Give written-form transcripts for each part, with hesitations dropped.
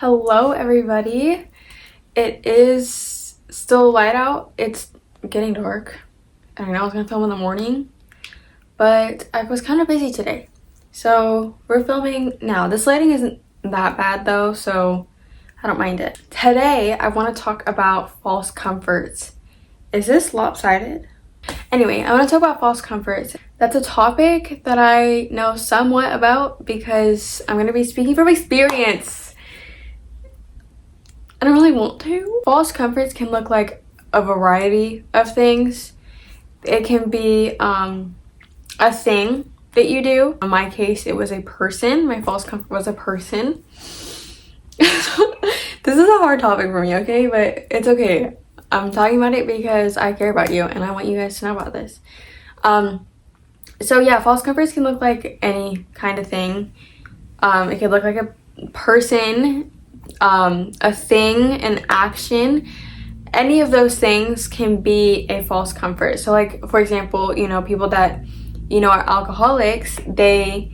Hello everybody. It is still light out. It's getting dark. And I know I was gonna film in the morning, but I was kind of busy today. So we're filming now. This lighting isn't that bad though, so I don't mind it. Today I want to talk about false comforts. Is this lopsided? Anyway, I want to talk about false comforts. That's a topic that I know somewhat about because I'm going to be speaking from experience. I don't really want to. False comforts can look like a variety of things. It can be a thing that you do. In my case, it was a person. My false comfort was a person. This is a hard topic for me, okay? But it's okay. I'm talking about it because I care about you and I want you guys to know about this. So yeah, false comforts can look like any kind of thing. It could look like a person, a thing, an action. Any of those things can be a false comfort. So like, for example, people that are alcoholics, they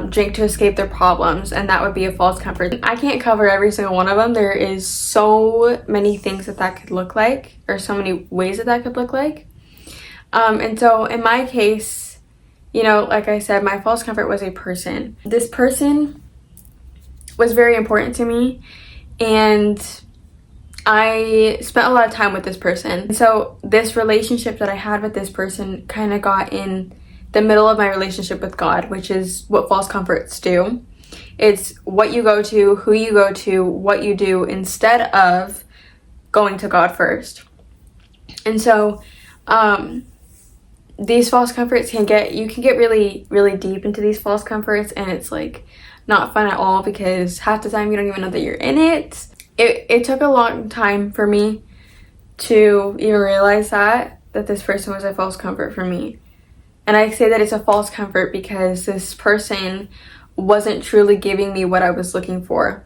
drink to escape their problems, and that would be a false comfort. I can't cover every single one of them. There is so many things that could look like, or so many ways that could look like. And so in my case, like I said, my false comfort was a person. This person was very important to me, and I spent a lot of time with this person. So this relationship that I had with this person kind of got in the middle of my relationship with God, which is what false comforts do. It's what you go to, who you go to, what you do, instead of going to God first. And so these false comforts you can get really, really deep into these false comforts, and it's like not fun at all because half the time you don't even know that you're in it. It took a long time for me to even realize that this person was a false comfort for me. And I say that it's a false comfort because this person wasn't truly giving me what I was looking for.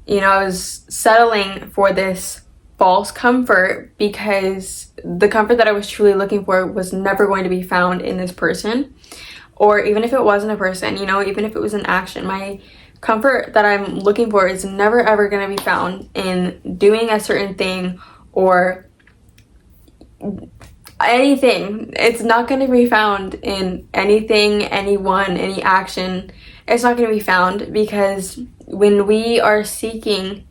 I was settling for this false comfort because the comfort that I was truly looking for was never going to be found in this person. Or even if it wasn't a person, even if it was an action. My comfort that I'm looking for is never ever going to be found in doing a certain thing or anything. It's not going to be found in anything, anyone, any action. It's not going to be found because when we are seeking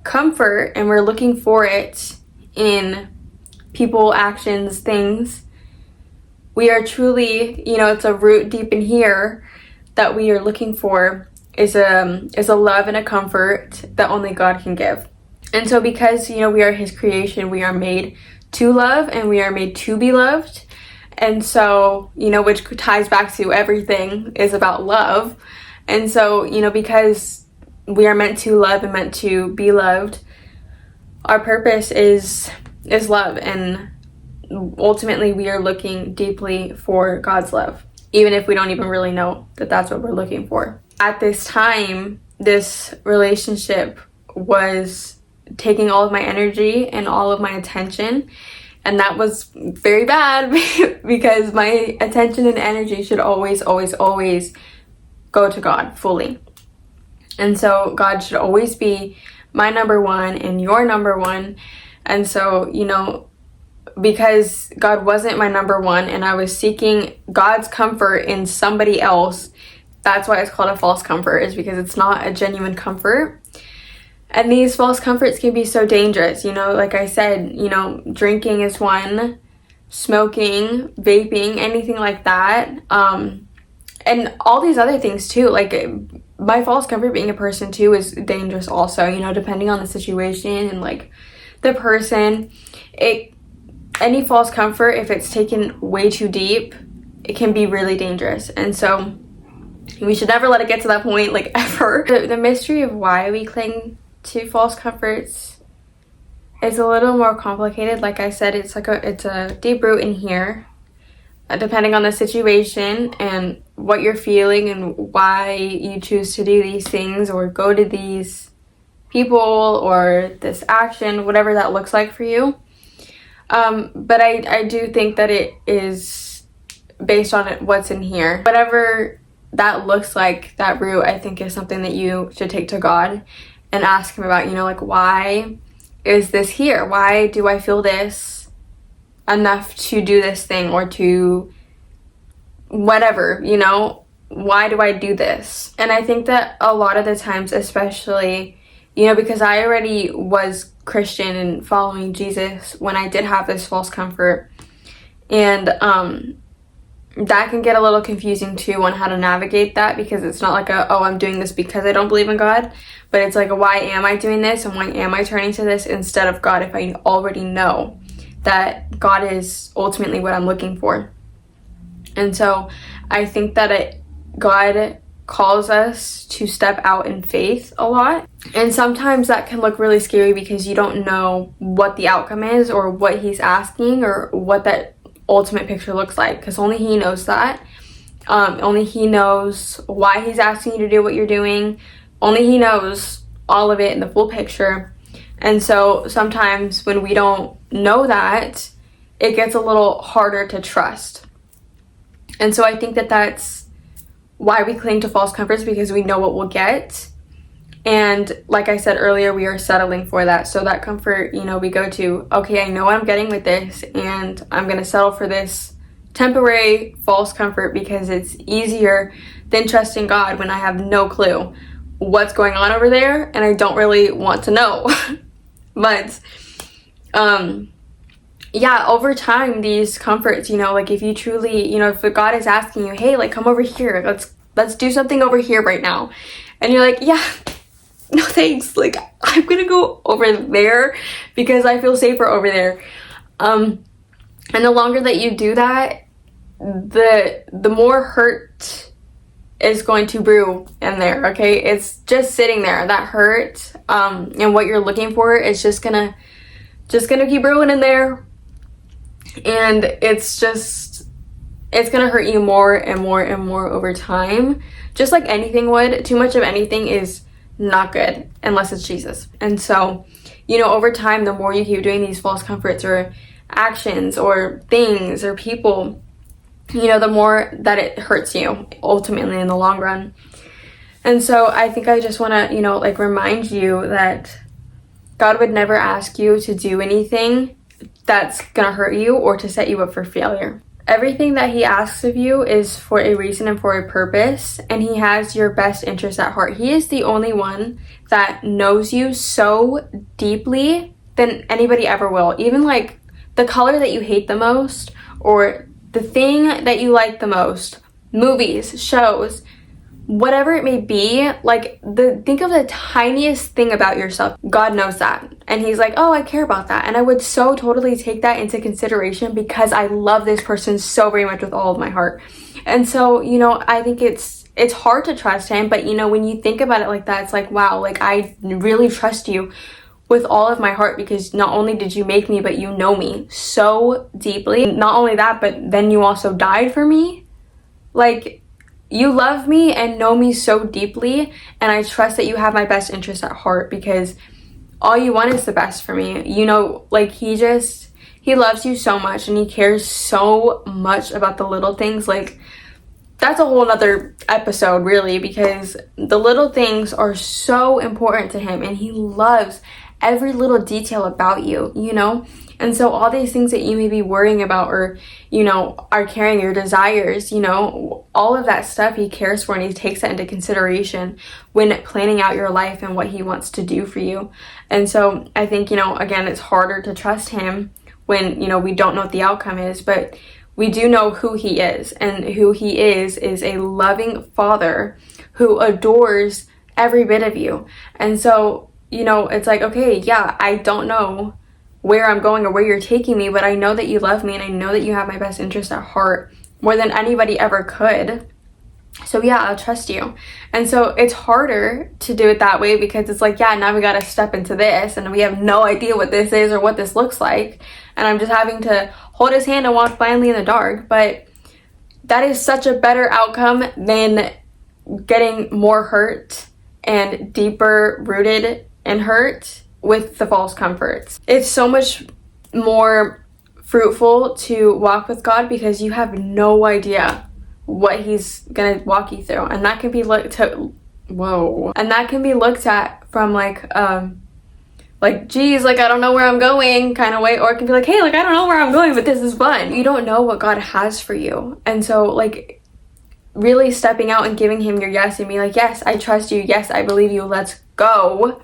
comfort and we're looking for it in people, actions, things, we are truly, it's a root deep in here that we are looking for is a love and a comfort that only God can give. And so because, we are his creation, we are made to love and we are made to be loved. And so, which ties back to everything is about love. And so, because we are meant to love and meant to be loved, our purpose is love, and ultimately we are looking deeply for God's love, even if we don't even really know that that's what we're looking for. At this time, this relationship was taking all of my energy and all of my attention, and that was very bad because my attention and energy should always go to God fully. And so God should always be my number one and your number one. And so, because God wasn't my number one and I was seeking God's comfort in somebody else, that's why it's called a false comfort, is because it's not a genuine comfort. And these false comforts can be so dangerous. Like I said, drinking is one, smoking, vaping, anything like that. And all these other things too. Like my false comfort being a person too is dangerous also, depending on the situation and like the person. Any false comfort, if it's taken way too deep, it can be really dangerous. And so we should never let it get to that point, like ever. The mystery of why we cling to false comforts is a little more complicated. Like I said, it's a deep root in here, depending on the situation and what you're feeling and why you choose to do these things or go to these people or this action, whatever that looks like for you. But I do think that it is based on what's in here. Whatever that looks like, that root, I think is something that you should take to God and ask him about, like, why is this here? Why do I feel this enough to do this thing or to whatever, why do I do this? And I think that a lot of the times, especially, because I already was Christian and following Jesus when I did have this false comfort, and that can get a little confusing too on how to navigate that, because it's not like I'm doing this because I don't believe in God, but it's like, why am I doing this and why am I turning to this instead of God if I already know that God is ultimately what I'm looking for? And so I think that God calls us to step out in faith a lot. And sometimes that can look really scary because you don't know what the outcome is or what he's asking or what that ultimate picture looks like, because only he knows that. Only he knows why he's asking you to do what you're doing. Only he knows all of it in the full picture. And so sometimes when we don't know that, it gets a little harder to trust. And so I think that that's why we cling to false comforts, because we know what we'll get. And like I said earlier, we are settling for that. So that comfort, we go to, okay, I know what I'm getting with this, and I'm going to settle for this temporary false comfort because it's easier than trusting God when I have no clue what's going on over there and I don't really want to know. But yeah, over time, these comforts, like if you truly, if God is asking you, hey, like, come over here, let's do something over here right now. And you're like, yeah, no thanks. Like, I'm going to go over there because I feel safer over there. And the longer that you do that, the more hurt is going to brew in there. Okay. It's just sitting there, that hurt, and what you're looking for is just gonna keep brewing in there. And it's gonna hurt you more and more and more over time, just like anything would. Too much of anything is not good unless it's Jesus. And so, over time, the more you keep doing these false comforts or actions or things or people, the more that it hurts you ultimately in the long run. And so I think I just want to, remind you that God would never ask you to do anything that's gonna hurt you or to set you up for failure. Everything that he asks of you is for a reason and for a purpose, and he has your best interest at heart. He is the only one that knows you so deeply than anybody ever will. Even like the color that you hate the most or the thing that you like the most, movies, shows, whatever it may be, think of the tiniest thing about yourself. God knows that. And he's like, oh, I care about that. And I would so totally take that into consideration because I love this person so very much with all of my heart. And so, I think it's hard to trust him, but when you think about it like that, it's like, wow, like I really trust you with all of my heart because not only did you make me, but you know me so deeply. Not only that, but then you also died for me. Like, you love me and know me so deeply, and I trust that you have my best interest at heart because all you want is the best for me. He loves you so much and he cares so much about the little things. Like, that's a whole nother episode really, because the little things are so important to him and he loves every little detail about you, And so all these things that you may be worrying about or, are carrying your desires, all of that stuff he cares for, and he takes that into consideration when planning out your life and what he wants to do for you. And so I think, again, it's harder to trust him when, we don't know what the outcome is, but we do know who he is, and who he is a loving father who adores every bit of you. And so, it's like, okay, yeah, I don't know where I'm going or where you're taking me, but I know that you love me and I know that you have my best interest at heart more than anybody ever could. So yeah, I'll trust you. And so it's harder to do it that way because it's like, yeah, now we got to step into this and we have no idea what this is or what this looks like. And I'm just having to hold his hand and walk blindly in the dark. But that is such a better outcome than getting more hurt and deeper rooted in hurt with the false comforts. It's so much more fruitful to walk with God because you have no idea what he's gonna walk you through, and that can be whoa. And that can be looked at from like, geez, like, I don't know where I'm going kind of way. Or it can be like, hey, like, I don't know where I'm going, but this is fun. You don't know what God has for you. And so, like, really stepping out and giving him your yes and be like, yes, I trust you. Yes, I believe you. Let's go.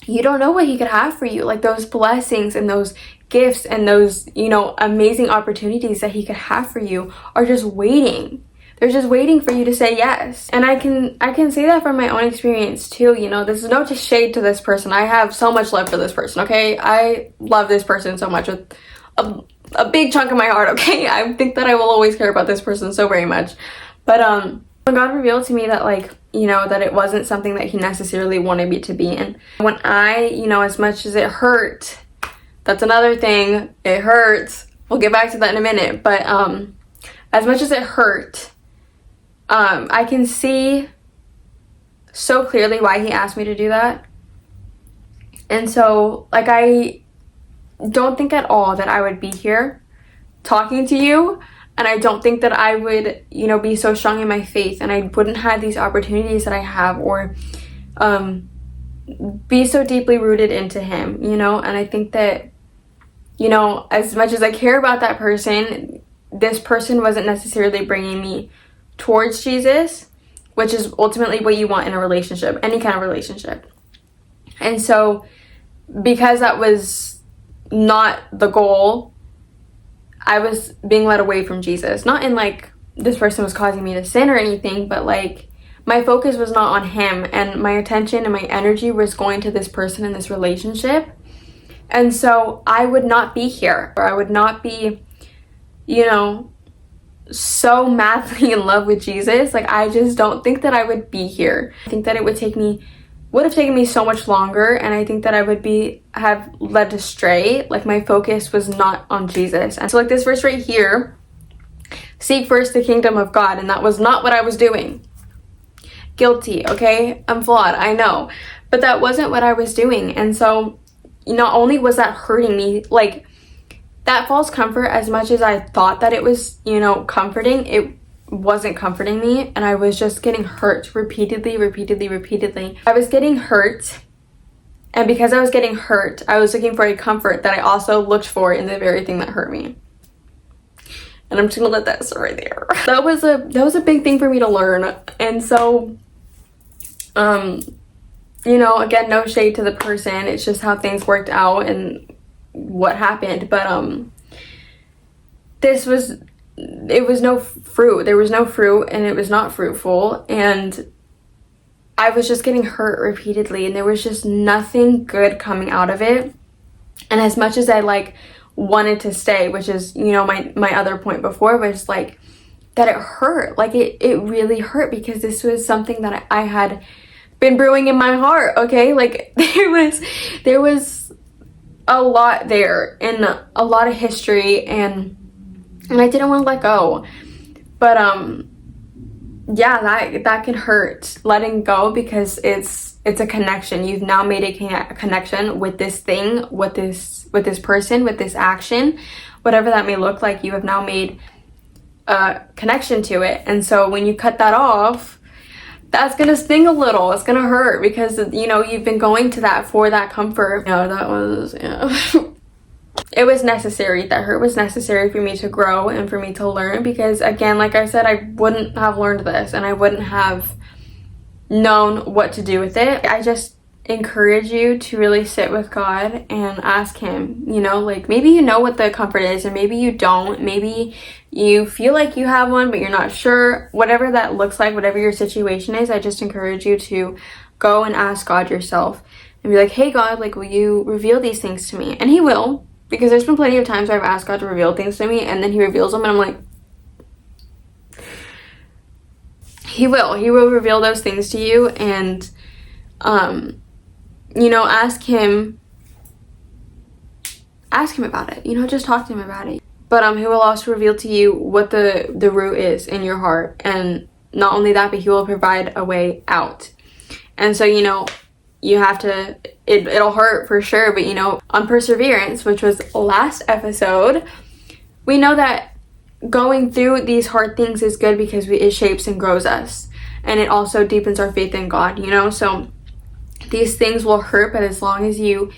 You don't know what he could have for you. Like, those blessings and those gifts and those, you know, amazing opportunities that he could have for you are just waiting. They're just waiting for you to say yes. And I can say that from my own experience too. You know, this is no just shade to this person. I have so much love for this person, okay? I love this person so much with a big chunk of my heart, okay? I think that I will always care about this person so very much. But when God revealed to me that, like, you know, that it wasn't something that he necessarily wanted me to be in. When I, you know, as much as it hurt, that's another thing, it hurts. We'll get back to that in a minute. But as much as it hurt, I can see so clearly why he asked me to do that. And so, like, I don't think at all that I would be here talking to you, and I don't think that I would, you know, be so strong in my faith, and I wouldn't have these opportunities that I have, or be so deeply rooted into him, you know. And I think that, you know, as much as I care about that person, this person wasn't necessarily bringing me towards Jesus, which is ultimately what you want in a relationship, any kind of relationship. And so, because that was not the goal, I was being led away from Jesus. Not in like this person was causing me to sin or anything, but like my focus was not on him, and my attention and my energy was going to this person in this relationship. And so I would not be here, or I would not be, you know, so madly in love with Jesus. Like, I just don't think that I would be here. I think that it would have taken me so much longer, and I think that I would have led astray. Like, my focus was not on Jesus. And so, like, this verse right here, seek first the kingdom of God, and that was not what I was doing. Guilty, okay? I'm flawed, I know, but that wasn't what I was doing. And so, not only was that hurting me, like, that false comfort, as much as I thought that it was, you know, comforting, it wasn't comforting me, and I was just getting hurt repeatedly. I was getting hurt, and because I was getting hurt, I was looking for a comfort that I also looked for in the very thing that hurt me. And I'm just gonna let that sit right there. That was a big thing for me to learn. And so, you know, again, no shade to the person. It's just how things worked out and what happened. But it was no fruit. There was no fruit, and it was not fruitful, and I was just getting hurt repeatedly, and there was just nothing good coming out of it. And as much as I like wanted to stay, which is, you know, my other point before, was like that it hurt. Like, it really hurt, because this was something that I had been brewing in my heart, okay? Like, there was a lot there, and a lot of history, and I didn't want to let go. But yeah, that can hurt, letting go, because it's a connection. You've now made a connection with this thing, with this person, with this action, whatever that may look like. You have now made a connection to it. And so when you cut that off, that's gonna sting a little. It's gonna hurt, because, you know, you've been going to that for that comfort. You know, that was, yeah. It was necessary. That hurt was necessary for me to grow and for me to learn, because, again, like I said, I wouldn't have learned this, and I wouldn't have known what to do with it. I just encourage you to really sit with God and ask him, you know, like, maybe you know what the comfort is, and maybe you don't. Maybe you feel like you have one, but you're not sure. Whatever that looks like, whatever your situation is, I just encourage you to go and ask God yourself and be like, hey, God, like, will you reveal these things to me? And he will. Because there's been plenty of times where I've asked God to reveal things to me, and then he reveals them, and I'm like, he will reveal those things to you. And you know, ask him about it, you know, just talk to him about it. But he will also reveal to you what the root is in your heart, and not only that, but he will provide a way out. And so, you know, you have to, it'll hurt for sure, but, you know, on perseverance, which was last episode, we know that going through these hard things is good, because it shapes and grows us. and it also deepens our faith in God, you know? So these things will hurt, but as long as you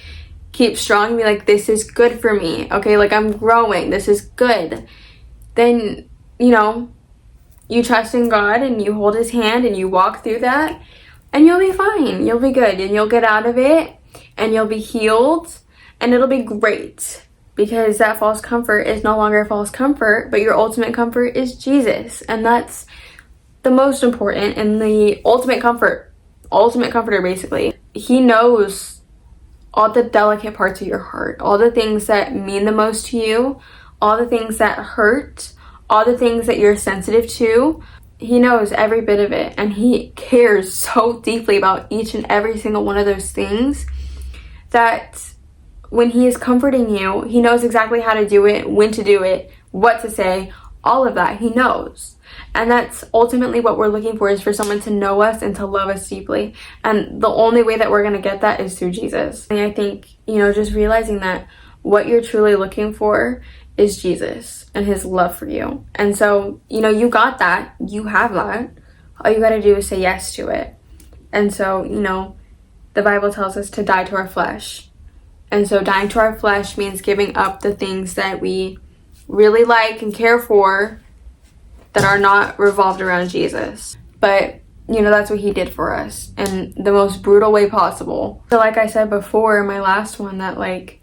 keep strong and be like, this is good for me, okay, like I'm growing, this is good, then, you know, you trust in God and you hold his hand and you walk through that, and you'll be fine, you'll be good, and you'll get out of it, and you'll be healed, and it'll be great, because that false comfort is no longer a false comfort, but your ultimate comfort is Jesus, and that's the most important and the ultimate comforter basically. He knows all the delicate parts of your heart, all the things that mean the most to you, all the things that hurt, all the things that you're sensitive to. He knows every bit of it, and he cares so deeply about each and every single one of those things that when he is comforting you, he knows exactly how to do it, when to do it, what to say, all of that. He knows. And that's ultimately what we're looking for, is for someone to know us and to love us deeply. And the only way that we're going to get that is through Jesus. And I think, you know, just realizing that what you're truly looking for is Jesus and his love for you. And so, you know, you got that. You have that. All you got to do is say yes to it. And so, you know, the Bible tells us to die to our flesh. And so dying to our flesh means giving up the things that we really like and care for that are not revolved around Jesus. But, you know, that's what he did for us in the most brutal way possible. So like I said before in my last one, that like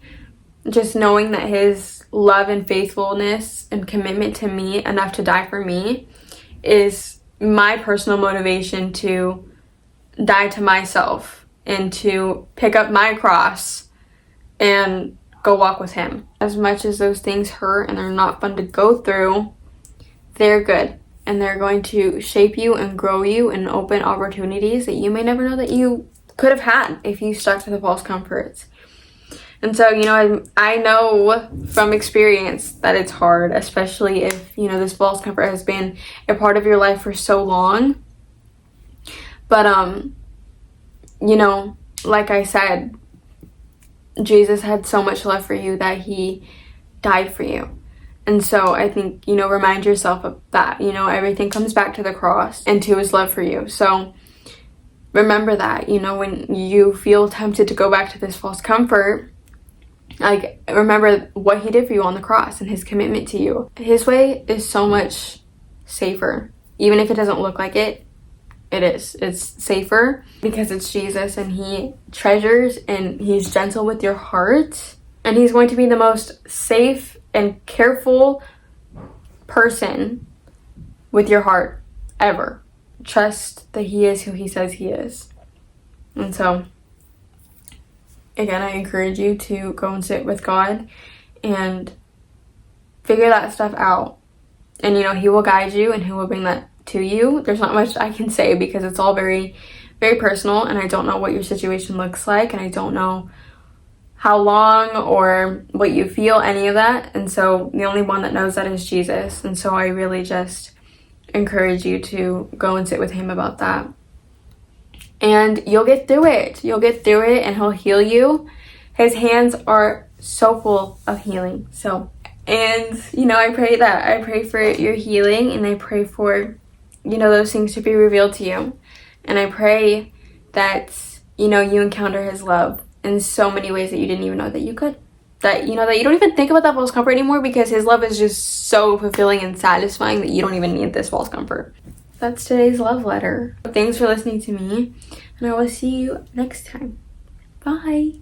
just knowing that his love and faithfulness and commitment to me enough to die for me is my personal motivation to die to myself and to pick up my cross and go walk with him. As much as those things hurt and they're not fun to go through, they're good, and they're going to shape you and grow you and open opportunities that you may never know that you could have had if you stuck to the false comforts. And so, you know, I know from experience that it's hard, especially if, you know, this false comfort has been a part of your life for so long. But, you know, like I said, Jesus had so much love for you that he died for you. And so I think, you know, remind yourself of that. You know, everything comes back to the cross and to his love for you. So remember that, you know, when you feel tempted to go back to this false comfort, like, remember what he did for you on the cross and his commitment to you. His way is so much safer. Even if it doesn't look like it, it is. It's safer because it's Jesus, and he treasures and he's gentle with your heart. And he's going to be the most safe and careful person with your heart ever. Trust that he is who he says he is. And so, again, I encourage you to go and sit with God and figure that stuff out. And, you know, he will guide you and he will bring that to you. There's not much I can say because it's all very, very personal, and I don't know what your situation looks like, and I don't know how long or what you feel, any of that. And so the only one that knows that is Jesus. And so I really just encourage you to go and sit with him about that. And you'll get through it. You'll get through it, and he'll heal you. His hands are so full of healing. So, and, you know, I pray for your healing, and I pray for, you know, those things to be revealed to you. And I pray that, you know, you encounter his love in so many ways that you didn't even know that you could. That, you know, that you don't even think about that false comfort anymore, because his love is just so fulfilling and satisfying that you don't even need this false comfort. That's today's love letter. Thanks for listening to me, and I will see you next time. Bye.